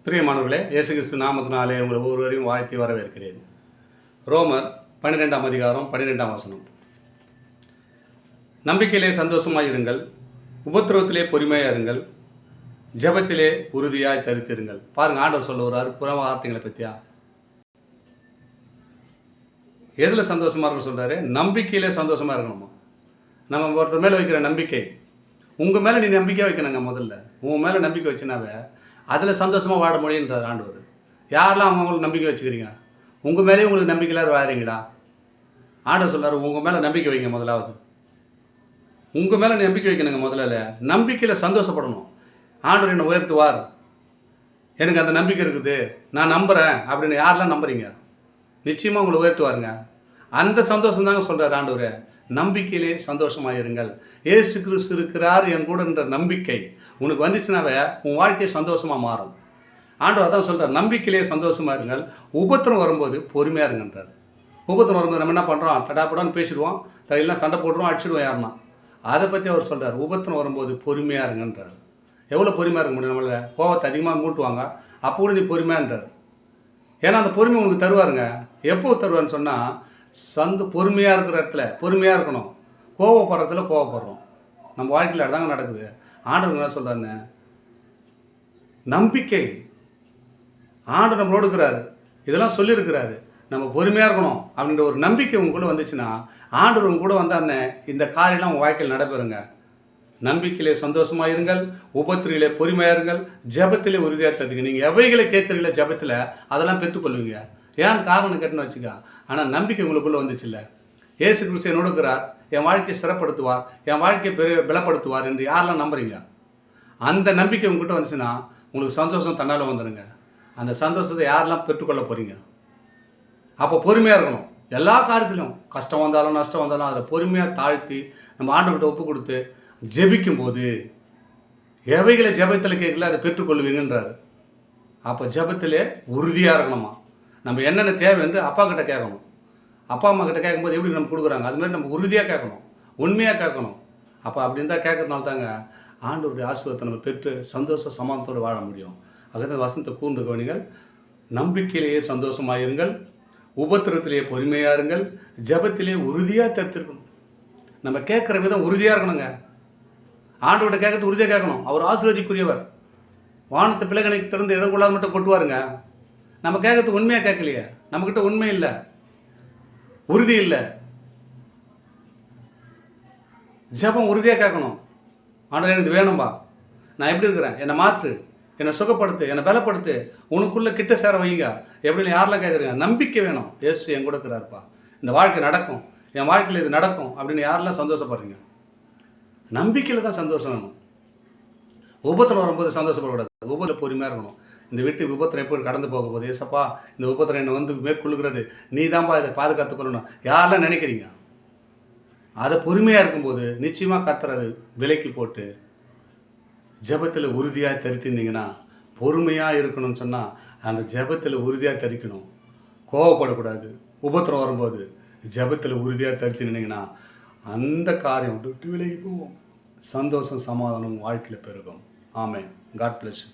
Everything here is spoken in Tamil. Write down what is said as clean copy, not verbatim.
பிரியமானவர்களே, இயேசு கிறிஸ்து நாமத்தினாலே உங்களை ஒவ்வொருவரையும் வாழ்த்தி வரவேற்கிறேன். ரோமர் 12ஆம் அதிகாரம் 12ஆம் வசனம். நம்பிக்கையிலே சந்தோஷமாய் இருங்கள், உபத்திரவத்திலே பொறுமையாக இருங்கள், ஜெபத்திலே உறுதியாய் தரித்திருங்கள். பாருங்க, ஆண்டவர் சொல்ல ஒரு அற்புதமான வார்த்தைகளை பற்றியா. எதில் சந்தோஷமாக இருக்க சொல்கிறாரு? நம்பிக்கையிலே சந்தோஷமாக இருக்கணுமா. நம்ம ஒருத்தர் மேலே வைக்கிற நம்பிக்கை, உங்கள் மேலே நீ நம்பிக்கை வைக்கணுங்க. முதல்ல உங்கள் மேலே நம்பிக்கை வச்சுனாவே அதில் சந்தோஷமாக வாழ முடியுன்றார் ஆண்டவர். யாரெல்லாம் அவங்களுக்கு நம்பிக்கை வச்சுக்கிறீங்க? உங்கள் மேலேயும் உங்களுக்கு நம்பிக்கை இல்லாத வாழறீங்களா? ஆண்டவர் சொல்கிறார், உங்கள் மேலே நம்பிக்கை வைங்க. முதலாவது உங்கள் மேலே நம்பிக்கை வைக்கணுங்க. முதல்ல நம்பிக்கையில் சந்தோஷப்படணும். ஆண்டவர் என்னை உயர்த்துவார், எனக்கு அந்த நம்பிக்கை இருக்குது, நான் நம்புகிறேன் அப்படின்னு யாரெல்லாம் நம்புறீங்க? நிச்சயமாக உங்களை உயர்த்துவாருங்க. அந்த சந்தோஷம் தாங்க சொல்கிறார் ஆண்டவர். நம்பிக்கையிலே சந்தோஷமாக இருங்கள். இயேசு கிறிஸ்து இருக்கிறார் என் கூட என்ற நம்பிக்கை உனக்கு வந்துச்சுனாவே உன் வாழ்க்கை சந்தோஷமாக மாறும். ஆண்டவர் தான் சொல்கிறார், நம்பிக்கையிலே சந்தோஷமாக இருங்கள், உபத்திரம் வரும்போது பொறுமையாக இருங்கன்றார். உபத்திரம் வரும்போது நம்ம என்ன பண்ணுறோம்? தடாப்படான்னு பேசிடுவோம், தலையெல்லாம் சண்டை போட்டுருவோம், அடிச்சிடுவோம் யாருன்னா. அதை பற்றி அவர் சொல்கிறார், உபத்திரம் வரும்போது பொறுமையாக இருங்கன்றார். எவ்வளோ பொறுமையாக இருக்க முடியும்? நம்மள கோவத்தை அதிகமாக மூட்டுவாங்க, அப்போ கூட நீ பொறுமையான்றார். ஏன்னா அந்த பொறுமை உனக்கு தருவாருங்க. எப்போ தருவார்னு சொன்னால், பொறுமையாக இருக்கிற இடத்துல பொறுமையாக இருக்கணும். கோவப்படுறதுல கோவப்படுறோம். நம்ம வாழ்க்கையில் அதாங்க நடக்குது. ஆண்டவர் என்ன சொல்கிறாருன்னு, நம்பிக்கை. ஆண்டவர் நம்மளோடு இருக்கிறாரு, இதெல்லாம் சொல்லியிருக்கிறாரு. நம்ம பொறுமையாக இருக்கணும் அப்படின்ற ஒரு நம்பிக்கை உங்க கூட வந்துச்சுன்னா, ஆண்டவர் உங்க கூட வந்தாருன்னு இந்த காரியெல்லாம் உங்கள் வாழ்க்கையில் நடைபெறுங்க. நம்பிக்கையிலே சந்தோஷமாக இருங்கள், உபத்திரியிலே பொறுமையாக இருங்கள், ஜெபத்திலே உறுதியாக தருங்க. நீங்கள் எவைகளை கேட்குறீங்களோ ஜெபத்தில் அதெல்லாம் பெற்றுக்கொள்வீங்க. ஏன் காரணம் கேட்டுன்னு வச்சுக்க. ஆனால் நம்பிக்கை உங்களுக்குள்ளே வந்துச்சுல்ல. இயேசு கிறிஸ்து என்னோடு இருக்கிறார், என் வாழ்க்கையை சிறப்படுத்துவார், என் வாழ்க்கையை பலப்படுத்துவார் என்று யாரெல்லாம் நம்புறீங்க? அந்த நம்பிக்கை உங்ககிட்ட வந்துச்சுன்னா உங்களுக்கு சந்தோஷம் தன்னால் வந்துடுங்க. அந்த சந்தோஷத்தை யாரெல்லாம் பெற்றுக்கொள்ள போகிறீங்க? அப்போ பொறுமையாக இருக்கணும். எல்லா காரியத்திலும் கஷ்டம் வந்தாலும் நஷ்டம் வந்தாலும் அதில் பொறுமையாக தாழ்த்தி நம்ம ஆண்டவர்கிட்ட ஒப்பு கொடுத்து ஜெபிக்கும்போது எவைகளை ஜெபத்தில் கேட்கல அதை பெற்றுக்கொள்வீங்கன்றார். அப்போ ஜெபத்திலே உறுதியாக இருக்கணுமா. நம்ம என்னென்ன தேவை என்று அப்பா கிட்ட கேட்கணும். அப்பா அம்மா கிட்ட கேட்கும்போது எப்படி நம்ம கொடுக்குறாங்க, அதுமாதிரி நம்ம உறுதியாக கேட்கணும், உண்மையாக கேட்கணும். அப்போ அப்படி இருந்தால் கேட்கறதுனால தாங்க ஆண்டவருடைய ஆசீர்வாதத்தை நம்ம பெற்று சந்தோஷ சமாதானத்தோடு வாழ முடியும். அதுதான் வசனத்தை கூர்ந்து கவனிங்கள். நம்பிக்கையிலேயே சந்தோஷமாக இருங்கள், உபத்திரத்திலேயே பொறுமையாக இருங்கள், ஜெபத்திலே உறுதியாக தரித்திருக்கணும். நம்ம கேட்குற விதம் உறுதியாக இருக்கணுங்க. ஆண்டவர்கிட்ட கேட்கறது உறுதியாக கேட்கணும். அவர் ஆசீர்வதிக்குரியவர். வானத்தை பிள்ளைகளுக்கு திறந்து இடம் கொள்ளாத மட்டும் கொட்டுவாருங்க. நம்ம கேட்கறதுக்கு உண்மையாக கேட்கலையே, நம்மக்கிட்ட உண்மை இல்லை, உறுதி இல்லை. ஜெபம் உறுதியாக கேட்கணும். ஆண்டவர் எனக்கு வேணும்பா, நான் எப்படி இருக்கிறேன், என்னை மாற்று, என்னை சுகப்படுத்து, என்னை பலப்படுத்து, உனக்குள்ளே கிட்ட சேர வைங்க. எப்படின்னு யாரெல்லாம் கேட்குறீங்க? நம்பிக்கை வேணும். இயேசு என் கூட இருக்கிறாருப்பா, இந்த வாழ்க்கை நடக்கும், என் வாழ்க்கையில் இது நடக்கும் அப்படின்னு யாரெல்லாம் சந்தோஷப்படுறீங்க? நம்பிக்கையில் தான் சந்தோஷம் வேணும். உபத்திரம் வரும்போது சந்தோஷப்படக்கூடாது. உபத்திரம் பொறுமையாக இருக்கணும். இந்த வீட்டு விபத்திரம் எப்படி கடந்து போக போகுது, ஏசப்பா இந்த விபத்திரம் என்னை வந்து மேற்கொள்ளுகிறது, நீ தான்ப்பா இதை பாதுகாத்துக்கொள்ளணும் யாரெல்லாம் நினைக்கிறீங்க? அதை பொறுமையாக இருக்கும்போது நிச்சயமாக கத்துறது விலைக்கு போட்டு ஜெபத்தில் உறுதியாக தரித்திருந்தீங்கன்னா, பொறுமையாக இருக்கணும்னு சொன்னால் அந்த ஜெபத்தில் உறுதியாக தரிக்கணும். கோவப்படக்கூடாது. உபத்திரம் வரும்போது ஜெபத்தில் உறுதியாக தரித்து நின்னீங்கன்னா அந்த காரியம் விட்டு விலகி போவோம். சந்தோஷம் சமாதானம் வாழ்க்கையில் பெருகும். ஆமென். God bless you.